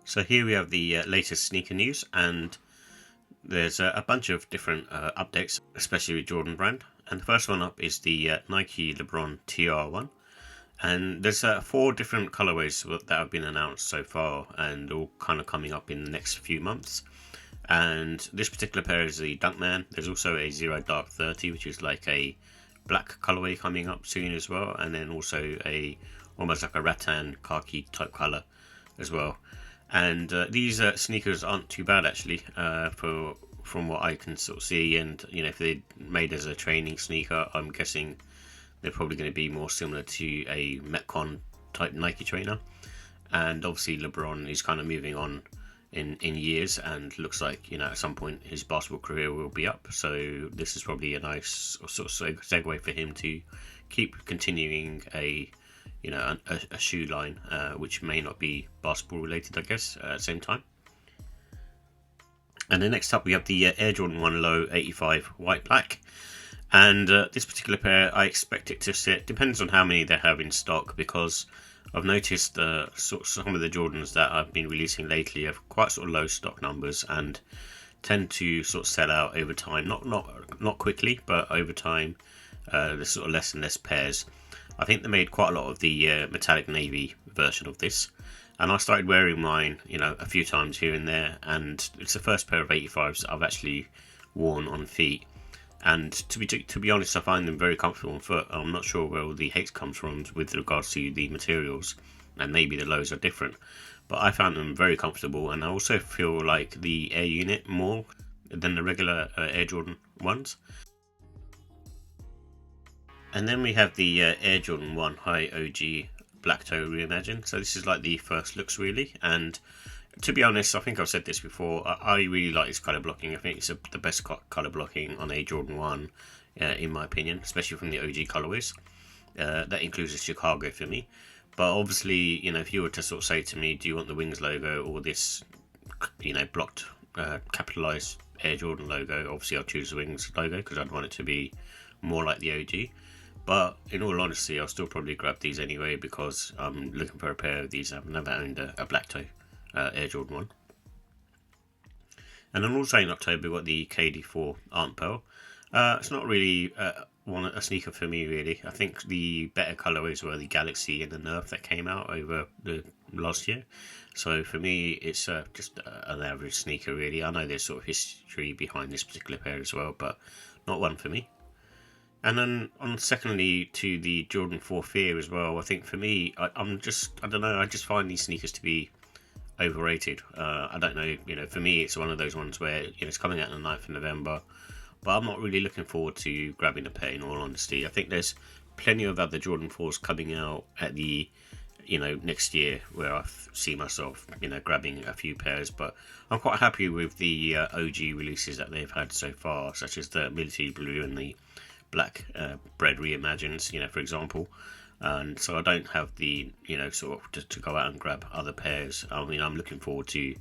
So here we have the latest sneaker news, and there's a bunch of different updates, especially with Jordan Brand. And the first one up is the Nike LeBron TR1. And there's 4 different colorways that have been announced so far, and all kind of coming up in the next few months. And this particular pair is the Dunkman. There's also a Zero Dark 30, which is like a black colorway coming up soon as well, and then also a almost like a rattan khaki type color as well. And these sneakers aren't too bad actually, from what I can sort of see. And if they're made as a training sneaker, I'm guessing they're probably going to be more similar to a Metcon type Nike trainer. And obviously LeBron is kind of moving on in years, and looks like at some point his basketball career will be up. So this is probably a nice sort of segue for him to keep continuing a shoe line, which may not be basketball related, I guess, at the same time. And then next up we have the Air Jordan 1 Low 85 white black. And this particular pair, I expect it to sit, depends on how many they have in stock, because I've noticed some of the Jordans that I've been releasing lately have quite sort of low stock numbers and tend to sort of sell out over time. Not quickly, but over time. There's sort of less and less pairs. I think they made quite a lot of the metallic navy version of this, and I started wearing mine a few times here and there, and it's the first pair of 85s that I've actually worn on feet. And to be honest, I find them very comfortable on foot. I'm not sure where all the hate comes from with regards to the materials, and maybe the lows are different, but I found them very comfortable. And I also feel like the Air unit more than the regular Air Jordan ones. And then we have the Air Jordan 1 High OG Black Toe Reimagined. So this is like the first looks really, and to be honest, I think I've said this before, I really like this colour blocking. I think it's the best colour blocking on a Jordan 1, in my opinion, especially from the OG colourways. That includes the Chicago for me. But obviously, if you were to sort of say to me, do you want the Wings logo or this, blocked, capitalised Air Jordan logo, obviously I'll choose the Wings logo because I'd want it to be more like the OG. But in all honesty, I'll still probably grab these anyway because I'm looking for a pair of these. I've never owned a black toe Air Jordan 1. And then also in October, we've got the KD4 Arm Pear. It's not really a sneaker for me, really. I think the better colourways were the Galaxy and the Nerf that came out over the last year. So for me, it's just an average sneaker, really. I know there's sort of history behind this particular pair as well, but not one for me. And then secondly to the Jordan 4 Fear as well. I think for me, I don't know, I just find these sneakers to be overrated. I don't know, for me it's one of those ones where it's coming out on the 9th of November, but I'm not really looking forward to grabbing a pair, in all honesty. I think there's plenty of other Jordan 4s coming out at the next year where I see myself grabbing a few pairs, but I'm quite happy with the OG releases that they've had so far, such as the military blue and the black bread reimagined, for example. And so I don't have the sort of to go out and grab other pairs. I mean, I'm looking forward to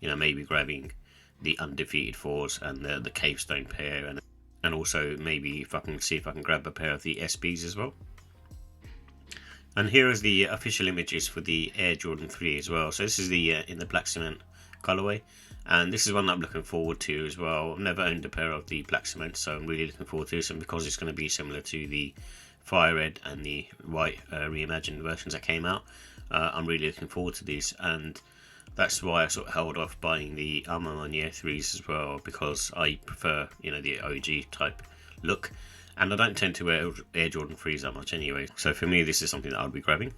maybe grabbing the undefeated 4s and the cave stone pair, and also maybe if I can grab a pair of the SBs as well. And here is the official images for the Air Jordan 3 as well. So this is the in the black cement colorway, and this is one that I'm looking forward to as well. I've never owned a pair of the black cement, so I'm really looking forward to this, and because it's going to be similar to the fire red and the white reimagined versions that came out, I'm really looking forward to these, and that's why I sort of held off buying the Armand Air 3s as well, because I prefer the OG type look, and I don't tend to wear Air Jordan 3s that much anyway, so for me this is something that I'll be grabbing.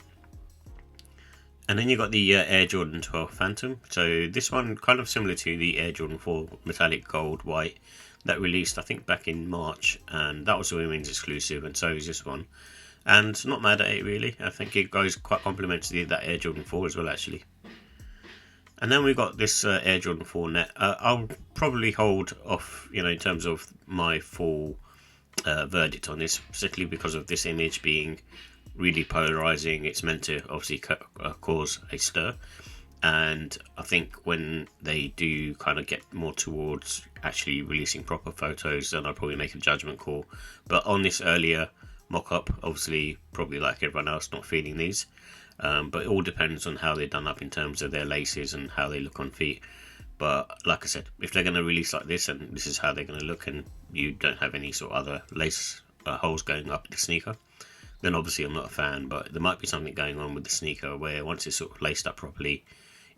And then you got the Air Jordan 12 Phantom. So this one kind of similar to the Air Jordan 4 metallic gold white that released I think back in March, and that was a women's exclusive, and so is this one. And not mad at it really. I think it goes quite complimentary to that Air Jordan 4 as well actually. And then we've got this Air Jordan 4 net. I'll probably hold off in terms of my full verdict on this, particularly because of this image being really polarizing. It's meant to obviously cause a stir, and I think when they do kind of get more towards actually releasing proper photos, then I'll probably make a judgment call. But on this earlier mock-up. Obviously, probably like everyone else, not feeling these. But it all depends on how they're done up in terms of their laces and how they look on feet. But like I said, if they're going to release like this and this is how they're going to look, and you don't have any sort of other lace holes going up the sneaker, then obviously I'm not a fan. But there might be something going on with the sneaker where once it's sort of laced up properly,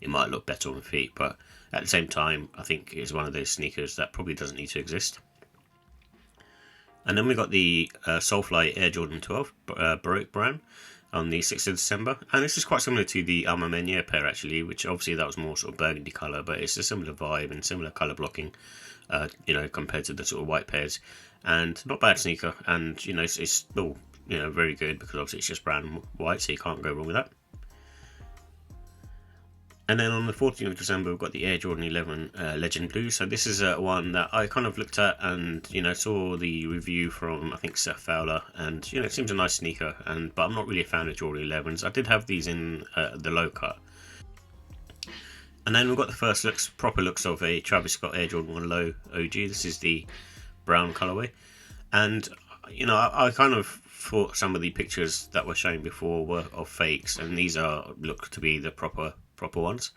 it might look better on feet. But at the same time, I think it's one of those sneakers that probably doesn't need to exist. And then we got the Soulfly Air Jordan 12 Baro Brown on the 6th of December, and this is quite similar to the Arm Pear pair actually, which obviously that was more sort of burgundy colour, but it's a similar vibe and similar colour blocking, compared to the sort of white pairs, and not bad sneaker, and it's still very good because obviously it's just brown and white, so you can't go wrong with that. And then on the 14th of December, we've got the Air Jordan 11 Legend Blue. So this is one that I kind of looked at and, saw the review from, I think, Seth Fowler. And, it seems a nice sneaker, but I'm not really a fan of Jordan 11s. I did have these in the low cut. And then we've got the first proper looks of a Travis Scott Air Jordan 1 Low OG. This is the brown colorway. And, I kind of thought some of the pictures that were shown before were of fakes. And these look to be the proper ones,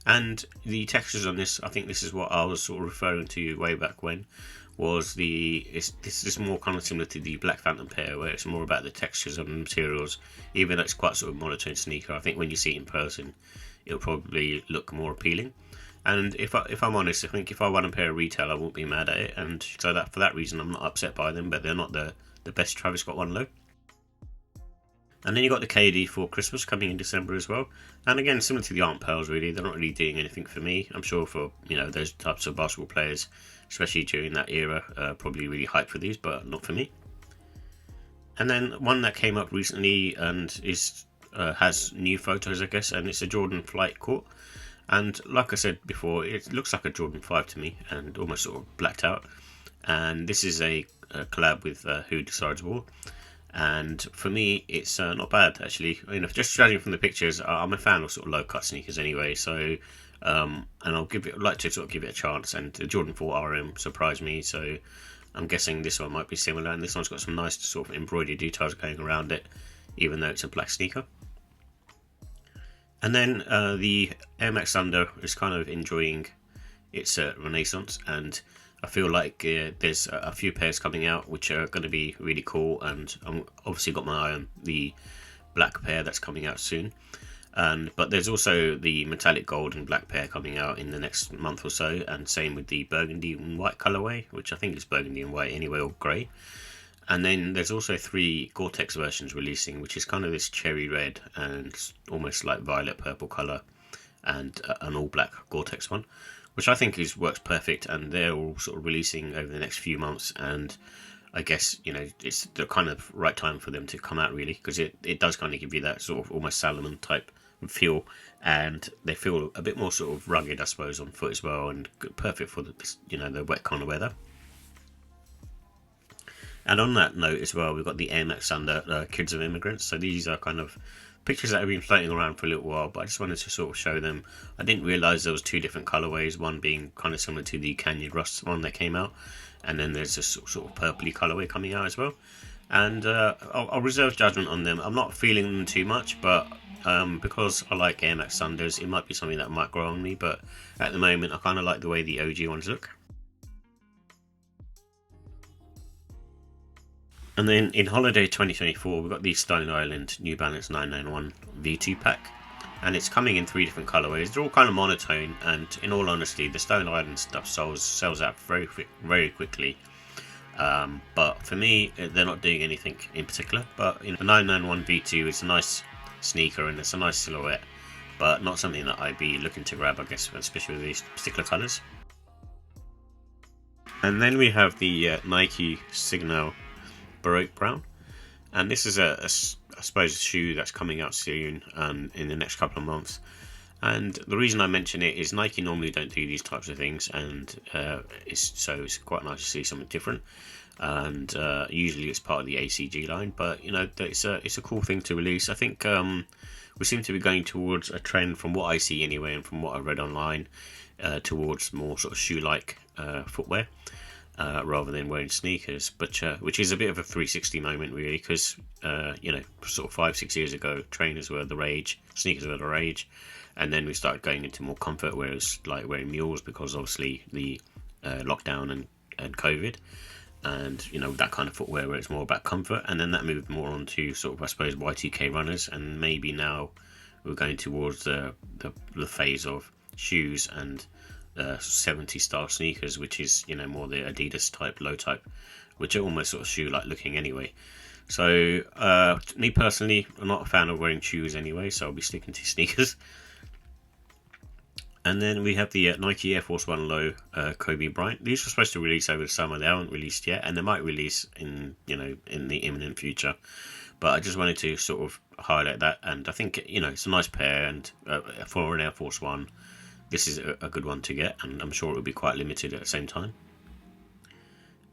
and the textures on this, I think this is what I was sort of referring to way back when, was this is more kind of similar to the Black Phantom pair, where it's more about the textures and the materials, even though it's quite sort of monotone sneaker. I think when you see it in person, it'll probably look more appealing. And if I'm honest, I think if I won a pair of retail, I won't be mad at it, and so that for that reason I'm not upset by them, but they're not the best Travis Scott 1 Low. And then you got the KD4 Christmas coming in December as well. And again, similar to the Arm Pearls, really, they're not really doing anything for me. I'm sure for those types of basketball players, especially during that era, probably really hyped for these, but not for me. And then one that came up recently and has new photos, I guess, and it's a Jordan Flight Court. And like I said before, it looks like a Jordan 5 to me, and almost sort of blacked out. And this is a collab with Who Decides War. And for me, it's not bad actually. Just judging from the pictures, I'm a fan of sort of low cut sneakers anyway. So, and like to sort of give it a chance. And the Jordan 4 RM surprised me, so I'm guessing this one might be similar. And this one's got some nice sort of embroidery details going around it, even though it's a black sneaker. And then the Air Max Thunder is kind of enjoying its renaissance, and I feel like there's a few pairs coming out which are going to be really cool, and I've obviously got my eye on the black pair that's coming out soon. But there's also the metallic gold and black pair coming out in the next month or so, and same with the burgundy and white colorway, which I think is burgundy and white anyway, or grey. And then there's also 3 Gore-Tex versions releasing, which is kind of this cherry red and almost like violet purple colour, and an all black Gore-Tex one, which I think works perfect, and they're all sort of releasing over the next few months, and I guess it's the kind of right time for them to come out, really, because it does kind of give you that sort of almost Salomon type feel, and they feel a bit more sort of rugged, I suppose, on foot as well, and perfect for the wet kind of weather. And on that note as well, we've got the Air Max Thunder Kids of Immigrants. So these are kind of pictures that have been floating around for a little while, but I just wanted to sort of show them. I didn't realise there was 2 different colourways, one being kind of similar to the Canyon Rust one that came out, and then there's a sort of purpley colourway coming out as well. And I'll reserve judgment on them. I'm not feeling them too much, but because I like Air Max Thunders, it might be something that might grow on me, but at the moment I kind of like the way the OG ones look. And then in Holiday 2024, we've got the Stone Island New Balance 991 V2 pack. And it's coming in 3 different colorways. They're all kind of monotone, and in all honesty, the Stone Island stuff sells out very quickly. But for me, they're not doing anything in particular. But the 991 V2 is a nice sneaker, and it's a nice silhouette, but not something that I'd be looking to grab, I guess, especially with these particular colors. And then we have the Nike Signal Baro Brown, and this is I suppose a shoe that's coming out soon, in the next couple of months. And the reason I mention it is Nike normally don't do these types of things, and it's quite nice to see something different. And usually it's part of the ACG line, but it's a cool thing to release. I think we seem to be going towards a trend, from what I see anyway, and from what I read online, towards more sort of shoe-like footwear. rather than wearing sneakers, but which is a bit of a 360 moment really, because sort of 5-6 years ago, trainers were the rage, sneakers were the rage, and then we started going into more comfort, whereas like wearing mules because obviously the lockdown and COVID, and that kind of footwear where it's more about comfort, and then that moved more on to sort of, I suppose, Y2K runners, and maybe now we're going towards the phase of shoes and 70 style sneakers, which is more the Adidas type, low type, which are almost sort of shoe like looking anyway. So me personally, I'm not a fan of wearing shoes anyway, so I'll be sticking to sneakers. And then we have the Nike Air Force 1 Low Kobe Bryant. These were supposed to release over the summer. They haven't released yet, and they might release in the imminent future. But I just wanted to sort of highlight that, and I think it's a nice pair, and for an Air Force 1, this is a good one to get, and I'm sure it will be quite limited at the same time.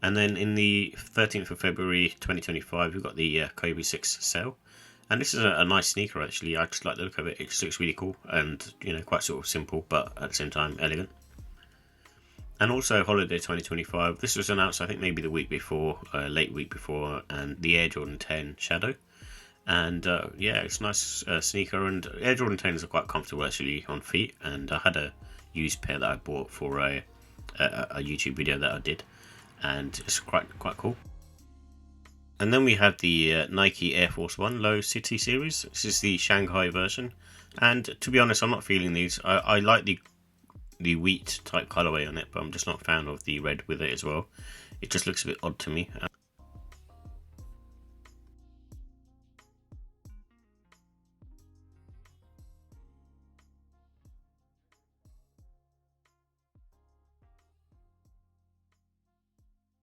And then in the 13th of February 2025, we've got the Kobe 6 sale. And this is a nice sneaker actually. I just like the look of it. It just looks really cool and quite sort of simple, but at the same time elegant. And also Holiday 2025. This was announced I think maybe the week before, late week before, and the Air Jordan 10 Shadow. And it's a nice sneaker, and Air Jordan 10s are quite comfortable actually on feet. And I had a used pair that I bought for a YouTube video that I did, and it's quite cool. And then we have the Nike Air Force 1 Low City Series. This is the Shanghai version, and to be honest, I'm not feeling these. I like the wheat type colorway on it, but I'm just not a fan of the red with it as well. It just looks a bit odd to me.